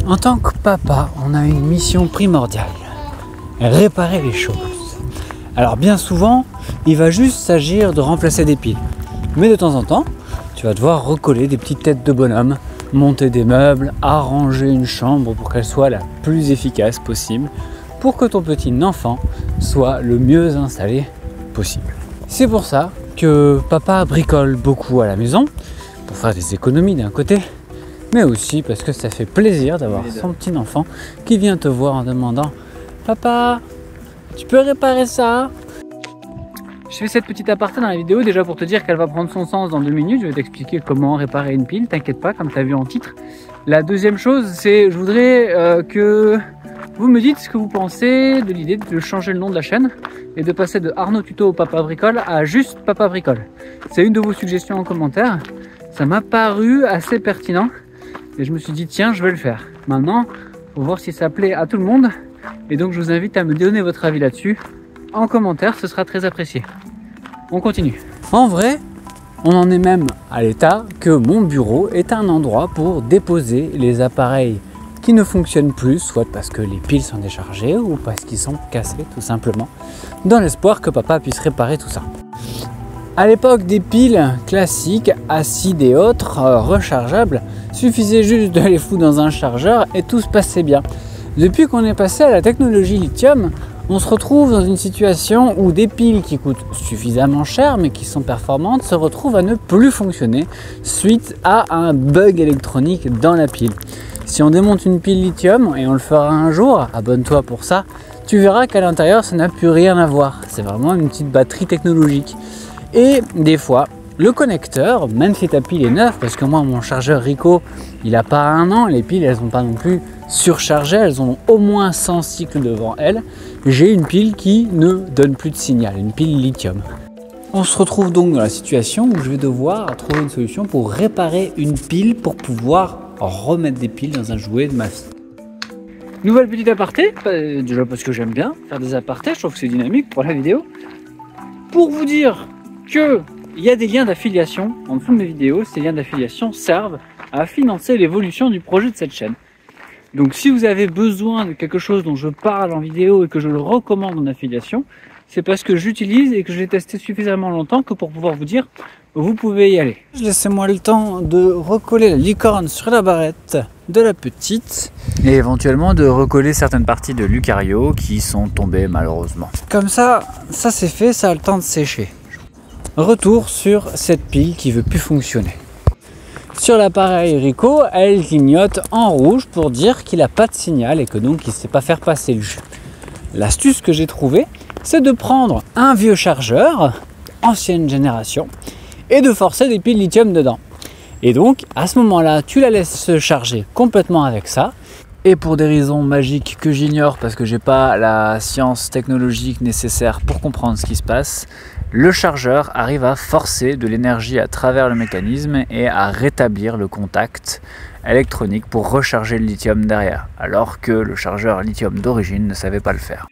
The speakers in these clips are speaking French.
En tant que papa, on a une mission primordiale, réparer les choses. Alors bien souvent, il va juste s'agir de remplacer des piles. Mais de temps en temps, tu vas devoir recoller des petites têtes de bonhomme, monter des meubles, arranger une chambre pour qu'elle soit la plus efficace possible, pour que ton petit enfant soit le mieux installé possible. C'est pour ça que papa bricole beaucoup à la maison, pour faire des économies d'un côté, mais aussi parce que ça fait plaisir d'avoir son petit enfant qui vient te voir en demandant « Papa, tu peux réparer ça ?» Je fais cette petite aparté dans la vidéo déjà pour te dire qu'elle va prendre son sens dans 2 minutes. Je vais t'expliquer comment réparer une pile, t'inquiète pas, comme tu as vu en titre. La deuxième chose, c'est je voudrais que vous me dites ce que vous pensez de l'idée de changer le nom de la chaîne et de passer de Arnaud Tuto au Papa Bricole à juste Papa Bricole. C'est une de vos suggestions en commentaire. Ça m'a paru assez pertinent. Et je me suis dit, tiens, je vais le faire. Maintenant, il faut voir si ça plaît à tout le monde. Et donc, je vous invite à me donner votre avis là-dessus. En commentaire, ce sera très apprécié. On continue. En vrai, on en est même à l'état que mon bureau est un endroit pour déposer les appareils qui ne fonctionnent plus, soit parce que les piles sont déchargées ou parce qu'ils sont cassés, tout simplement, dans l'espoir que papa puisse réparer tout ça. À l'époque des piles classiques, acides et autres, rechargeables, suffisait juste de les foutre dans un chargeur et tout se passait bien. Depuis qu'on est passé à la technologie lithium, on se retrouve dans une situation où des piles qui coûtent suffisamment cher mais qui sont performantes se retrouvent à ne plus fonctionner suite à un bug électronique dans la pile. Si on démonte une pile lithium, et on le fera un jour, abonne-toi pour ça, tu verras qu'à l'intérieur ça n'a plus rien à voir. C'est vraiment une petite batterie technologique. Et des fois, le connecteur, même si ta pile est neuve, parce que moi mon chargeur Ricoh, il n'a pas 1 an, les piles elles sont pas non plus surchargées, elles ont au moins 100 cycles devant elles. J'ai une pile qui ne donne plus de signal, une pile lithium. On se retrouve donc dans la situation où je vais devoir trouver une solution pour réparer une pile pour pouvoir remettre des piles dans un jouet de ma fille. Nouvelle petite aparté, déjà parce que j'aime bien faire des apartés, je trouve que c'est dynamique pour la vidéo. Pour vous dire que il y a des liens d'affiliation en dessous de mes vidéos. Ces liens d'affiliation servent à financer l'évolution du projet de cette chaîne. Donc si vous avez besoin de quelque chose dont je parle en vidéo et que je le recommande en affiliation, c'est parce que j'utilise et que je l'ai testé suffisamment longtemps que pour pouvoir vous dire, vous pouvez y aller. Laissez-moi le temps de recoller la licorne sur la barrette de la petite et éventuellement de recoller certaines parties de l'Eucario qui sont tombées malheureusement. Comme ça c'est fait, ça a le temps de sécher. Retour sur cette pile qui ne veut plus fonctionner. Sur l'appareil Ricoh, elle clignote en rouge pour dire qu'il n'a pas de signal et que donc il ne sait pas faire passer le jus. L'astuce que j'ai trouvée, c'est de prendre un vieux chargeur, ancienne génération, et de forcer des piles lithium dedans. Et donc, à ce moment-là, tu la laisses se charger complètement avec ça. Et pour des raisons magiques que j'ignore parce que j'ai pas la science technologique nécessaire pour comprendre ce qui se passe, le chargeur arrive à forcer de l'énergie à travers le mécanisme et à rétablir le contact électronique pour recharger le lithium derrière, alors que le chargeur lithium d'origine ne savait pas le faire.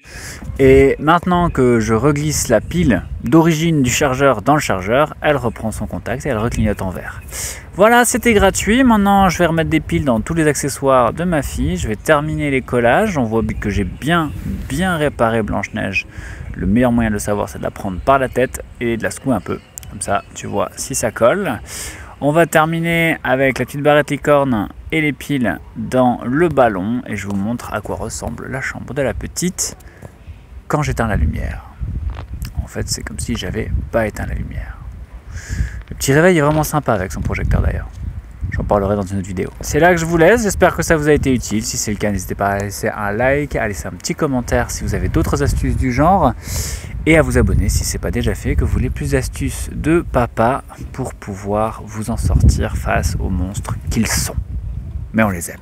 Et maintenant que je reglisse la pile d'origine du chargeur dans le chargeur, elle reprend son contact et elle reclignote en vert. Voilà, c'était gratuit. Maintenant, je vais remettre des piles dans tous les accessoires de ma fille. Je vais terminer les collages. On voit que j'ai bien réparé Blanche-Neige. Le meilleur moyen de le savoir, c'est de la prendre par la tête et de la secouer un peu. Comme ça, tu vois si ça colle. On va terminer avec la petite barrette licorne et les piles dans le ballon. Et je vous montre à quoi ressemble la chambre de la petite quand j'éteins la lumière. En fait, c'est comme si j'avais pas éteint la lumière. Le petit réveil est vraiment sympa avec son projecteur d'ailleurs. J'en parlerai dans une autre vidéo. C'est là que je vous laisse. J'espère que ça vous a été utile. Si c'est le cas, n'hésitez pas à laisser un like, à laisser un petit commentaire si vous avez d'autres astuces du genre. Et à vous abonner si ce n'est pas déjà fait, que vous voulez plus d'astuces de papa pour pouvoir vous en sortir face aux monstres qu'ils sont. Mais on les aime.